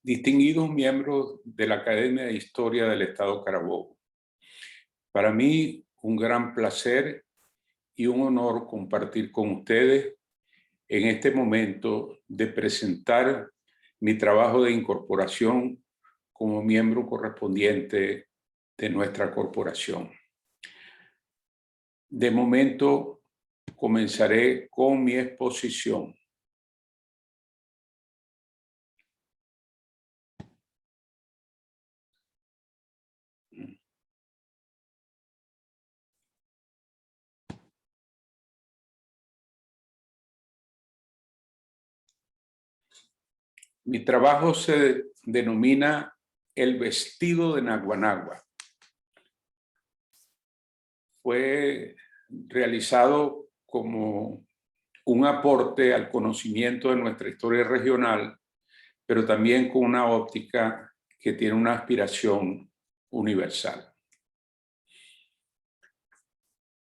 distinguidos miembros de la Academia de Historia del Estado Carabobo. Para mí, un gran placer y un honor compartir con ustedes en este momento de presentar mi trabajo de incorporación como miembro correspondiente de nuestra corporación. De momento, comenzaré con mi exposición. Mi trabajo se denomina El vestido de Naguanagua. Fue realizado como un aporte al conocimiento de nuestra historia regional, pero también con una óptica que tiene una aspiración universal.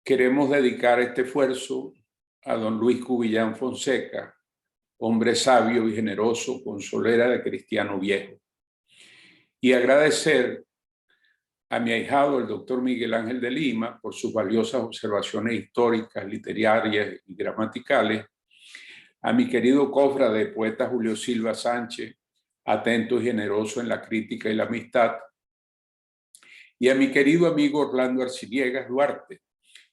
Queremos dedicar este esfuerzo a don Luis Cubillán Fonseca, hombre sabio y generoso, consolera de cristiano viejo, y agradecer a mi ahijado, el doctor Miguel Ángel de Lima, por sus valiosas observaciones históricas, literarias y gramaticales, a mi querido cofrade poeta Julio Silva Sánchez, atento y generoso en la crítica y la amistad, y a mi querido amigo Orlando Arciliegas Duarte,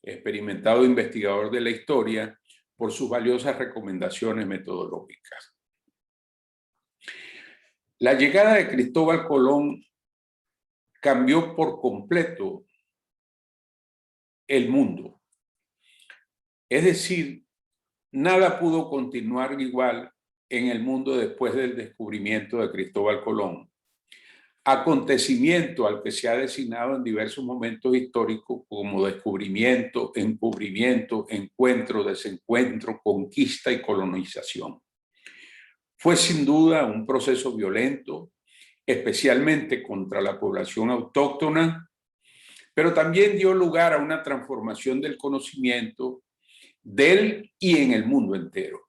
experimentado investigador de la historia, por sus valiosas recomendaciones metodológicas. La llegada de Cristóbal Colón cambió por completo el mundo. Es decir, nada pudo continuar igual en el mundo después del descubrimiento de Cristóbal Colón. Acontecimiento al que se ha designado en diversos momentos históricos como descubrimiento, encubrimiento, encuentro, desencuentro, conquista y colonización. Fue sin duda un proceso violento, especialmente contra la población autóctona, pero también dio lugar a una transformación del conocimiento del y en el mundo entero.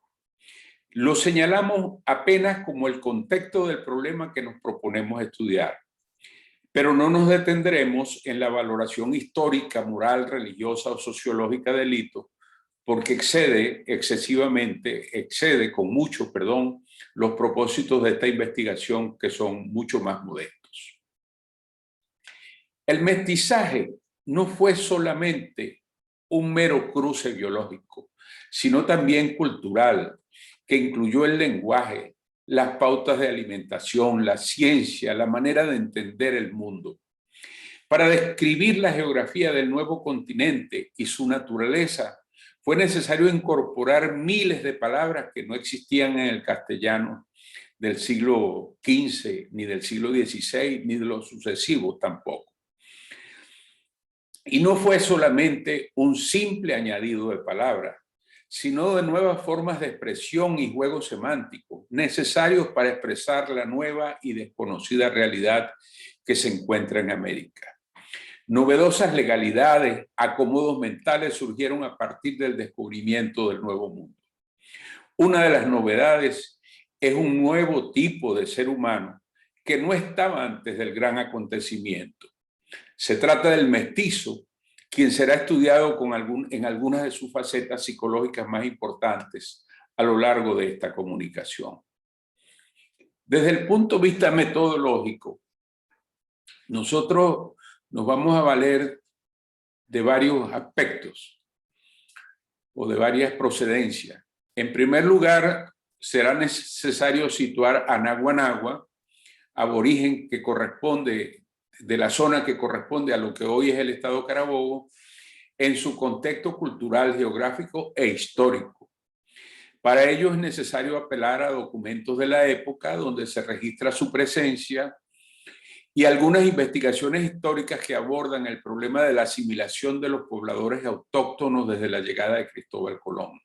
Lo señalamos apenas como el contexto del problema que nos proponemos estudiar, pero no nos detendremos en la valoración histórica, moral, religiosa o sociológica del hito, porque excede con mucho, los propósitos de esta investigación, que son mucho más modestos. El mestizaje no fue solamente un mero cruce biológico, sino también cultural, que incluyó el lenguaje, las pautas de alimentación, la ciencia, la manera de entender el mundo. Para describir la geografía del nuevo continente y su naturaleza, fue necesario incorporar miles de palabras que no existían en el castellano del siglo XV, ni del siglo XVI, ni de los sucesivos tampoco. Y no fue solamente un simple añadido de palabras, sino de nuevas formas de expresión y juego semántico necesarios para expresar la nueva y desconocida realidad que se encuentra en América. Novedosas legalidades, acomodos mentales surgieron a partir del descubrimiento del Nuevo Mundo. Una de las novedades es un nuevo tipo de ser humano que no estaba antes del gran acontecimiento. Se trata del mestizo, quien será estudiado en algunas de sus facetas psicológicas más importantes a lo largo de esta comunicación. Desde el punto de vista metodológico, nosotros nos vamos a valer de varios aspectos o de varias procedencias. En primer lugar, será necesario situar a Naguanagua, aborigen que corresponde de la zona que corresponde a lo que hoy es el Estado Carabobo, en su contexto cultural, geográfico e histórico. Para ello es necesario apelar a documentos de la época donde se registra su presencia y algunas investigaciones históricas que abordan el problema de la asimilación de los pobladores autóctonos desde la llegada de Cristóbal Colón.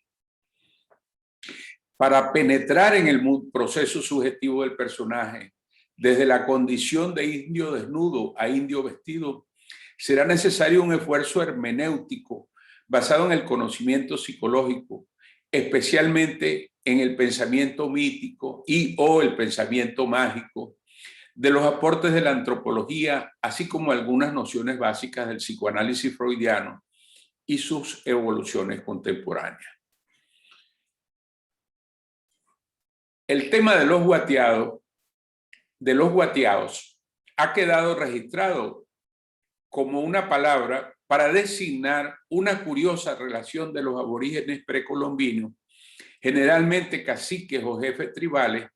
Para penetrar en el proceso subjetivo del personaje, desde la condición de indio desnudo a indio vestido, será necesario un esfuerzo hermenéutico basado en el conocimiento psicológico, especialmente en el pensamiento mítico y o el pensamiento mágico, de los aportes de la antropología, así como algunas nociones básicas del psicoanálisis freudiano y sus evoluciones contemporáneas. El tema de los guatiaos ha quedado registrado como una palabra para designar una curiosa relación de los aborígenes precolombinos, generalmente caciques o jefes tribales,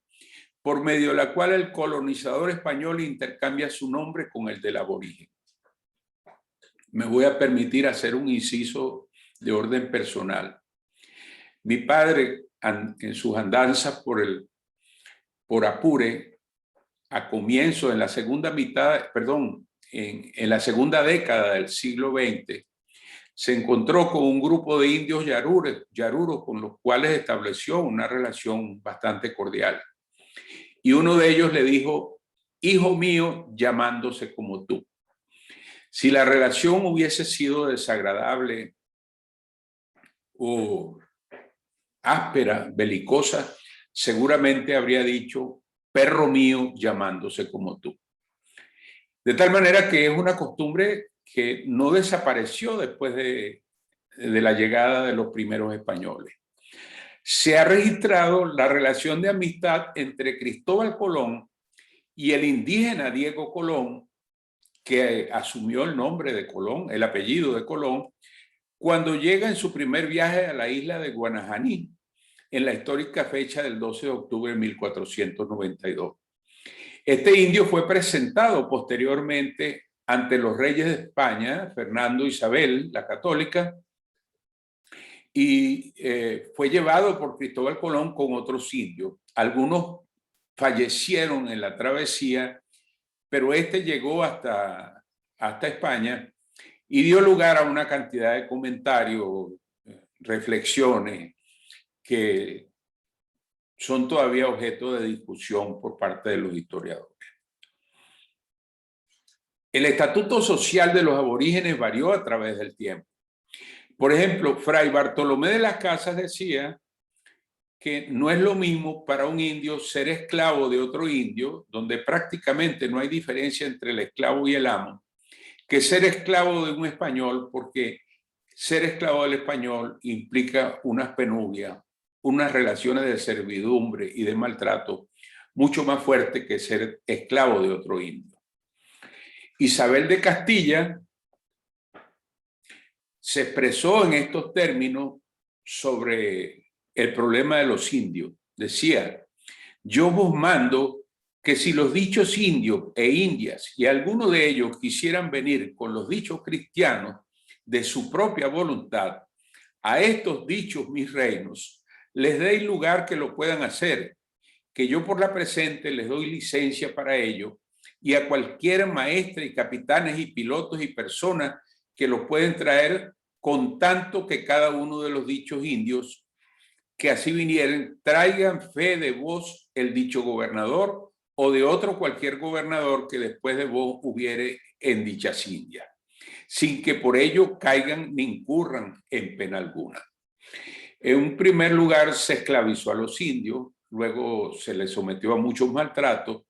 por medio de la cual el colonizador español intercambia su nombre con el del aborigen. Me voy a permitir hacer un inciso de orden personal. Mi padre, en sus andanzas por Apure, a comienzo, en la segunda mitad, perdón, en la segunda década del siglo XX, se encontró con un grupo de indios yaruros con los cuales estableció una relación bastante cordial. Y uno de ellos le dijo, hijo mío, llamándose como tú. Si la relación hubiese sido desagradable o áspera, belicosa, seguramente habría dicho, perro mío, llamándose como tú. De tal manera que es una costumbre que no desapareció después de la llegada de los primeros españoles. Se ha registrado la relación de amistad entre Cristóbal Colón y el indígena Diego Colón, que asumió el nombre de Colón, el apellido de Colón, cuando llega en su primer viaje a la isla de Guanajaní, en la histórica fecha del 12 de octubre de 1492. Este indio fue presentado posteriormente ante los reyes de España, Fernando e Isabel, la católica, y fue llevado por Cristóbal Colón con otros indios. Algunos fallecieron en la travesía, pero este llegó hasta España y dio lugar a una cantidad de comentarios, reflexiones que son todavía objeto de discusión por parte de los historiadores. El estatuto social de los aborígenes varió a través del tiempo. Por ejemplo, Fray Bartolomé de las Casas decía que no es lo mismo para un indio ser esclavo de otro indio, donde prácticamente no hay diferencia entre el esclavo y el amo, que ser esclavo de un español, porque ser esclavo del español implica unas penurias, unas relaciones de servidumbre y de maltrato mucho más fuertes que ser esclavo de otro indio. Isabel de Castilla se expresó en estos términos sobre el problema de los indios. Decía, yo vos mando que si los dichos indios e indias y alguno de ellos quisieran venir con los dichos cristianos de su propia voluntad a estos dichos mis reinos, les deis lugar que lo puedan hacer, que yo por la presente les doy licencia para ello, y a cualquier maestre y capitanes y pilotos y personas que lo pueden traer, con tanto que cada uno de los dichos indios que así vinieren traigan fe de vos el dicho gobernador o de otro cualquier gobernador que después de vos hubiere en dichas indias, sin que por ello caigan ni incurran en pena alguna. En un primer lugar se esclavizó a los indios, luego se les sometió a muchos maltratos,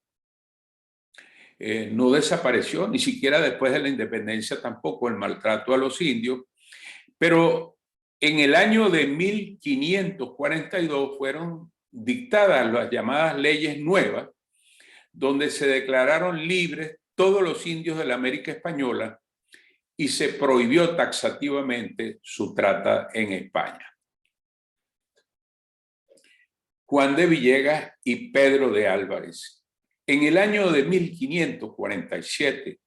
no desapareció, ni siquiera después de la independencia tampoco el maltrato a los indios, pero en el año de 1542 fueron dictadas las llamadas leyes nuevas, donde se declararon libres todos los indios de la América Española y se prohibió taxativamente su trata en España. Juan de Villegas y Pedro de Álvarez. En el año de 1547,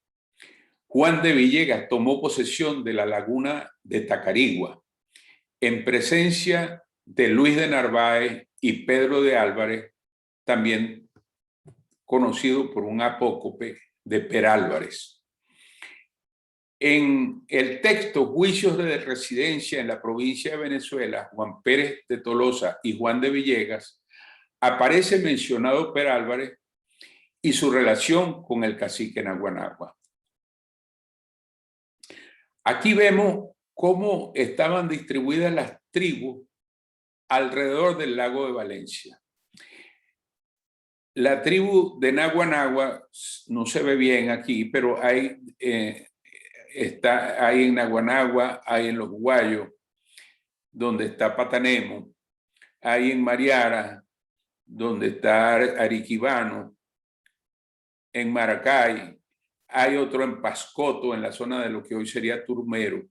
Juan de Villegas tomó posesión de la laguna de Tacarigua, en presencia de Luis de Narváez y Pedro de Álvarez, también conocido por un apócope de Perálvarez. En el texto Juicios de Residencia en la provincia de Venezuela, Juan Pérez de Tolosa y Juan de Villegas, aparece mencionado Perálvarez y su relación con el cacique Naguanagua. Aquí vemos cómo estaban distribuidas las tribus alrededor del lago de Valencia. La tribu de Naguanagua no se ve bien aquí, pero hay en Naguanagua, hay en Los Guayos, donde está Patanemo, hay en Mariara, donde está Ariquibano, en Maracay, hay otro en Pascoto, en la zona de lo que hoy sería Turmero.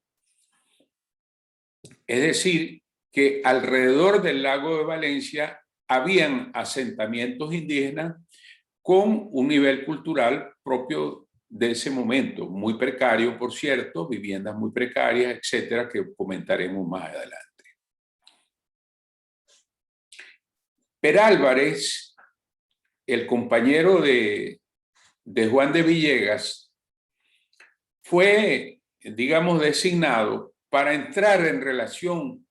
Es decir, que alrededor del lago de Valencia habían asentamientos indígenas con un nivel cultural propio de ese momento, muy precario, por cierto, viviendas muy precarias, etcétera, que comentaremos más adelante. Perálvarez, el compañero de Juan de Villegas, fue, digamos, designado para entrar en relación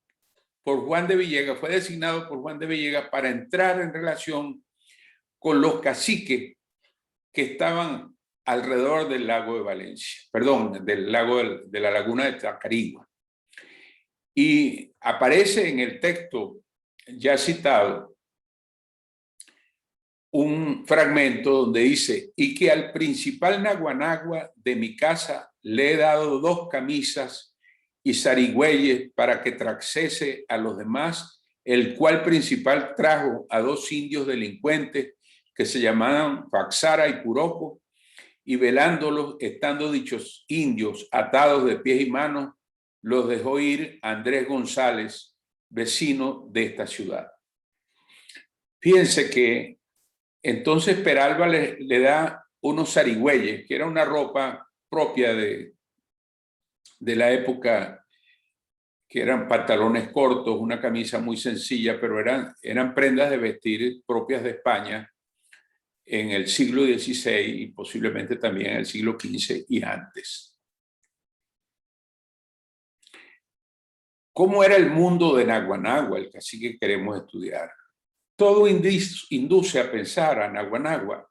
por Juan de Villegas, fue designado por Juan de Villegas para entrar en relación con los caciques que estaban alrededor del lago de Valencia, perdón, del lago de la laguna de Tacarigua. Y aparece en el texto ya citado un fragmento donde dice: y que al principal naguanagua de mi casa le he dado 2 camisas y zarigüeyes para que trajese a los demás, el cual principal trajo a 2 indios delincuentes que se llamaban Faxara y Puroco, y velándolos, estando dichos indios atados de pies y manos, los dejó ir Andrés González, vecino de esta ciudad. Fíjense que entonces Peralva le da unos zarigüeyes, que era una ropa propia de la época, que eran pantalones cortos, una camisa muy sencilla, pero eran prendas de vestir propias de España en el siglo XVI y posiblemente también en el siglo XV y antes. ¿Cómo era el mundo de Naguanagua, el cacique que queremos estudiar? Todo induce a pensar a Naguanagua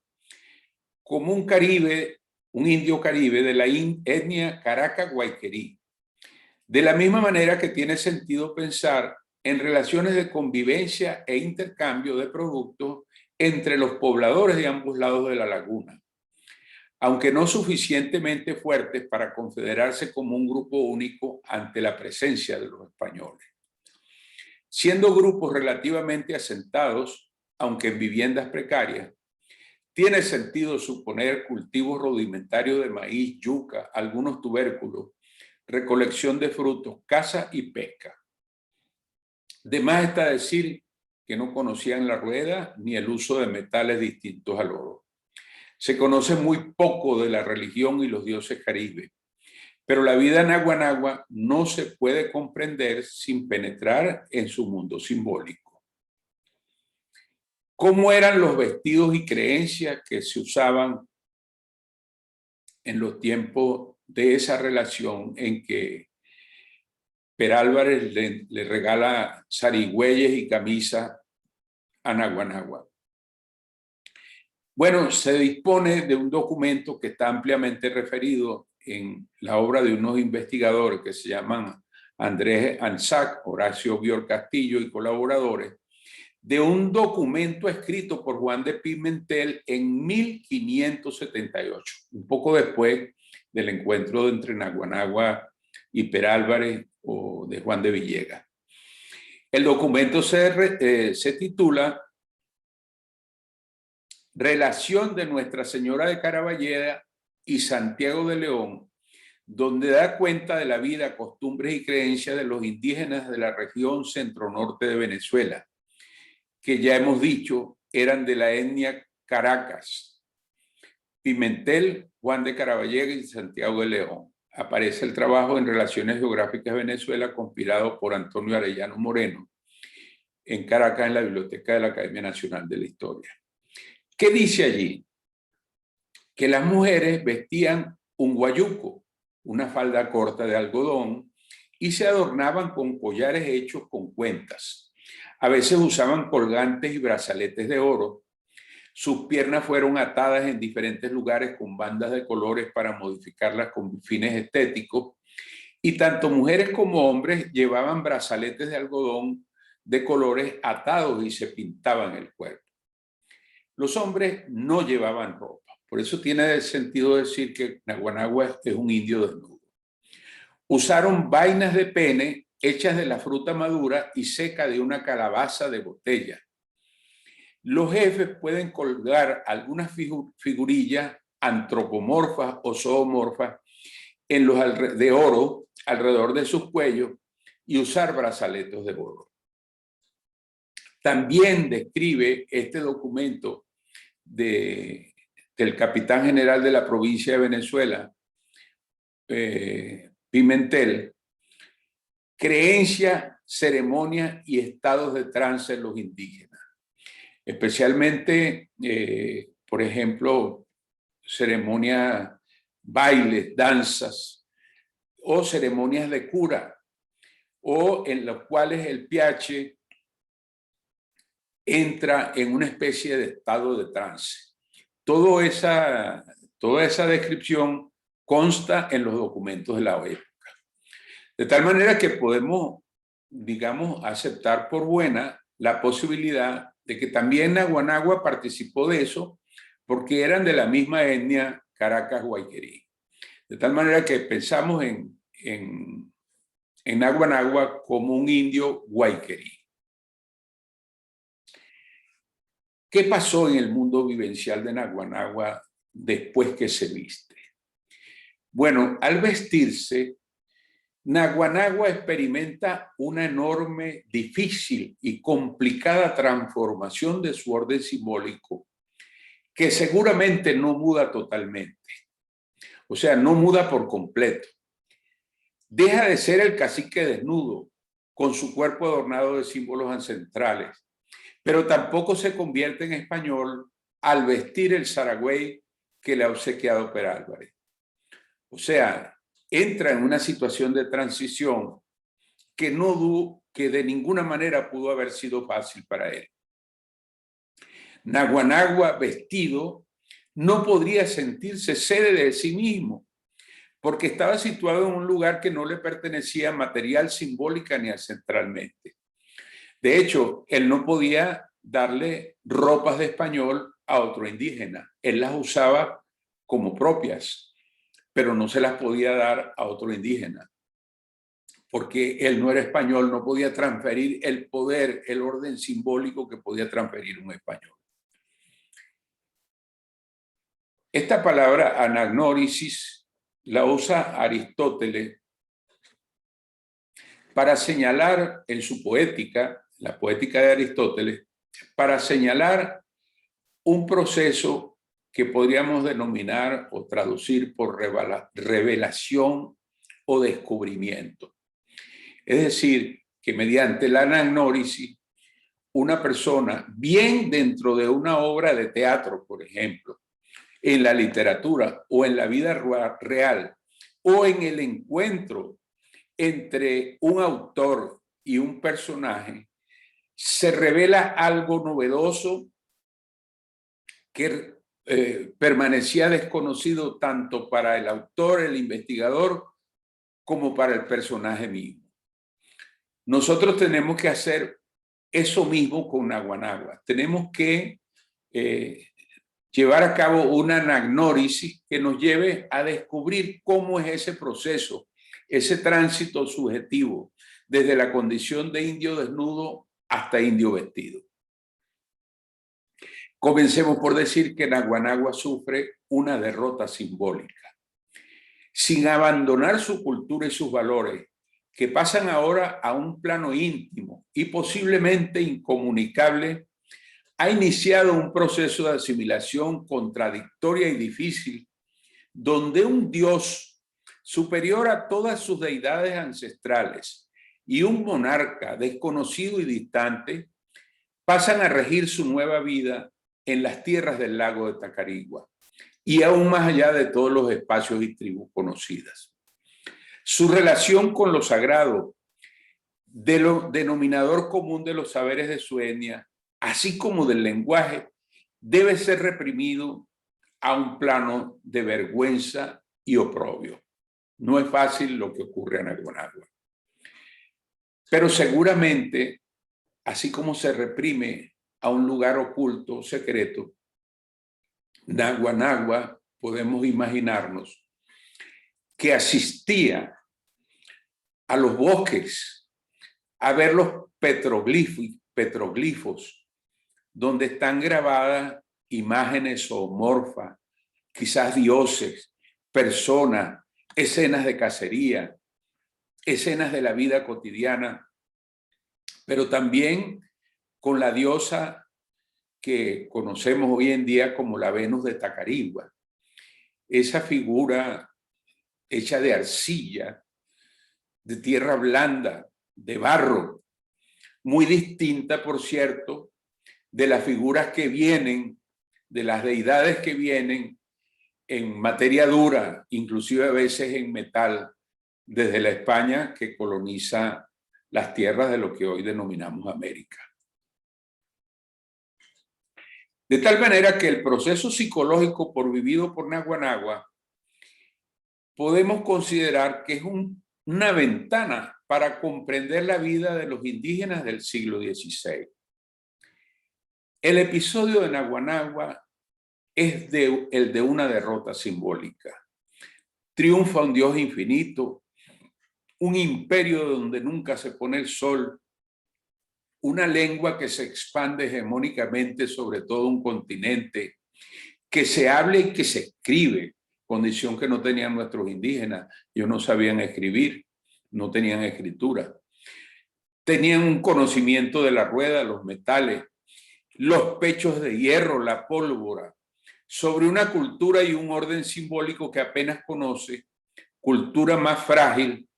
como un indio caribe de la etnia Caraca-Guayquerí. De la misma manera que tiene sentido pensar en relaciones de convivencia e intercambio de productos entre los pobladores de ambos lados de la laguna, aunque no suficientemente fuertes para confederarse como un grupo único ante la presencia de los españoles. Siendo grupos relativamente asentados, aunque en viviendas precarias, tiene sentido suponer cultivos rudimentarios de maíz, yuca, algunos tubérculos, recolección de frutos, caza y pesca. De más está decir que no conocían la rueda ni el uso de metales distintos al oro. Se conoce muy poco de la religión y los dioses caribes, pero la vida en Naguanagua no se puede comprender sin penetrar en su mundo simbólico. ¿Cómo eran los vestidos y creencias que se usaban en los tiempos de esa relación en que Perálvarez le regala zarigüeyes y camisas a Naguanagua? Bueno, se dispone de un documento que está ampliamente referido en la obra de unos investigadores que se llaman Andrés Anzac, Horacio Bior Castillo y colaboradores, de un documento escrito por Juan de Pimentel en 1578, un poco después del encuentro entre Naguanagua y Perálvarez o de Juan de Villegas. El documento se titula Relación de Nuestra Señora de Caraballeda y Santiago de León, donde da cuenta de la vida, costumbres y creencias de los indígenas de la región centro-norte de Venezuela, que ya hemos dicho eran de la etnia Caracas. Pimentel, Juan de Caraballeda y Santiago de León. Aparece el trabajo en Relaciones Geográficas de Venezuela, compilado por Antonio Arellano Moreno, en Caracas, en la Biblioteca de la Academia Nacional de la Historia. ¿Qué dice allí? Que las mujeres vestían un guayuco, una falda corta de algodón, y se adornaban con collares hechos con cuentas. A veces usaban colgantes y brazaletes de oro. Sus piernas fueron atadas en diferentes lugares con bandas de colores para modificarlas con fines estéticos. Y tanto mujeres como hombres llevaban brazaletes de algodón de colores atados y se pintaban el cuerpo. Los hombres no llevaban ropa. Por eso tiene sentido decir que Naguanagua es un indio desnudo. Usaron vainas de pene hechas de la fruta madura y seca de una calabaza de botella. Los jefes pueden colgar algunas figurillas antropomorfas o zoomorfas de oro alrededor de sus cuellos y usar brazaletes de oro. También describe este documento del capitán general de la provincia de Venezuela, Pimentel, creencia, ceremonia y estados de trance en los indígenas. Especialmente, por ejemplo, ceremonias, bailes, danzas o ceremonias de cura, o en los cuales el piache entra en una especie de estado de trance. Toda esa descripción consta en los documentos de la época. De tal manera que podemos, digamos, aceptar por buena la posibilidad de que también Naguanagua participó de eso, porque eran de la misma etnia Caracas-Guayquerí. De tal manera que pensamos en Naguanagua como un indio guayquerí. ¿Qué pasó en el mundo vivencial de Naguanagua después que se viste? Bueno, al vestirse, Naguanagua experimenta una enorme, difícil y complicada transformación de su orden simbólico, que seguramente no muda totalmente. O sea, no muda por completo. Deja de ser el cacique desnudo, con su cuerpo adornado de símbolos ancestrales, pero tampoco se convierte en español al vestir el zaragüey que le ha obsequiado Perálvarez. O sea, entra en una situación de transición que de ninguna manera pudo haber sido fácil para él. Naguanagua vestido no podría sentirse sede de sí mismo, porque estaba situado en un lugar que no le pertenecía material, simbólica ni ancestralmente. De hecho, él no podía darle ropas de español a otro indígena. Él las usaba como propias, pero no se las podía dar a otro indígena, porque él no era español, no podía transferir el poder, el orden simbólico que podía transferir un español. Esta palabra anagnórisis la usa Aristóteles para señalar en su poética, la poética de Aristóteles, para señalar un proceso que podríamos denominar o traducir por revelación o descubrimiento. Es decir, que mediante la anagnórisis, una persona, bien dentro de una obra de teatro, por ejemplo, en la literatura o en la vida real, o en el encuentro entre un autor y un personaje, se revela algo novedoso que permanecía desconocido tanto para el autor, el investigador, como para el personaje mismo. Nosotros tenemos que hacer eso mismo con Naguanagua. Tenemos que llevar a cabo una anagnórisis que nos lleve a descubrir cómo es ese proceso, ese tránsito subjetivo, desde la condición de indio desnudo hasta indio vestido. Comencemos por decir que Naguanagua sufre una derrota simbólica. Sin abandonar su cultura y sus valores, que pasan ahora a un plano íntimo y posiblemente incomunicable, ha iniciado un proceso de asimilación contradictoria y difícil, donde un Dios superior a todas sus deidades ancestrales y un monarca desconocido y distante pasan a regir su nueva vida en las tierras del lago de Tacarigua y aún más allá de todos los espacios y tribus conocidas. Su relación con lo sagrado, de lo denominador común de los saberes de su etnia, así como del lenguaje, debe ser reprimido a un plano de vergüenza y oprobio. No es fácil lo que ocurre en Naguanagua. Pero seguramente, así como se reprime a un lugar oculto, secreto, Naguanagua, podemos imaginarnos que asistía a los bosques a ver los petroglifos donde están grabadas imágenes zoomorfas, quizás dioses, personas, escenas de cacería, escenas de la vida cotidiana, pero también con la diosa que conocemos hoy en día como la Venus de Tacarigua. Esa figura hecha de arcilla, de tierra blanda, de barro, muy distinta, por cierto, de las figuras que vienen, de las deidades que vienen en materia dura, inclusive a veces en metal, desde la España que coloniza las tierras de lo que hoy denominamos América. De tal manera que el proceso psicológico vivido por Naguanagua podemos considerar que es una ventana para comprender la vida de los indígenas del siglo XVI. El episodio de Naguanagua es el de una derrota simbólica. Triunfa un Dios infinito, un imperio donde nunca se pone el sol, una lengua que se expande hegemónicamente sobre todo un continente, que se habla y que se escribe, condición que no tenían nuestros indígenas. Ellos no sabían escribir, no tenían escritura. Tenían un conocimiento de la rueda, los metales, los pechos de hierro, la pólvora, sobre una cultura y un orden simbólico que apenas conoce, cultura más frágil,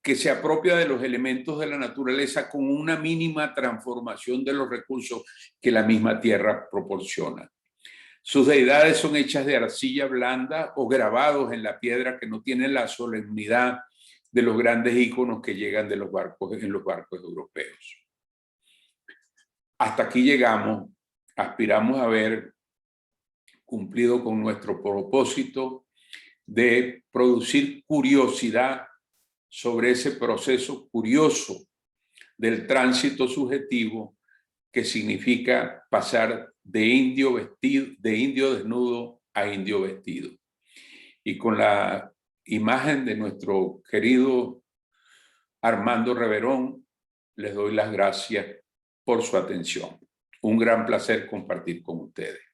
que se apropia de los elementos de la naturaleza con una mínima transformación de los recursos que la misma tierra proporciona. Sus deidades son hechas de arcilla blanda o grabados en la piedra que no tienen la solemnidad de los grandes íconos que llegan de los barcos, en los barcos europeos. Hasta aquí llegamos, aspiramos a haber cumplido con nuestro propósito de producir curiosidad sobre ese proceso curioso del tránsito subjetivo que significa pasar de indio desnudo a indio vestido. Y con la imagen de nuestro querido Armando Reverón, les doy las gracias por su atención. Un gran placer compartir con ustedes.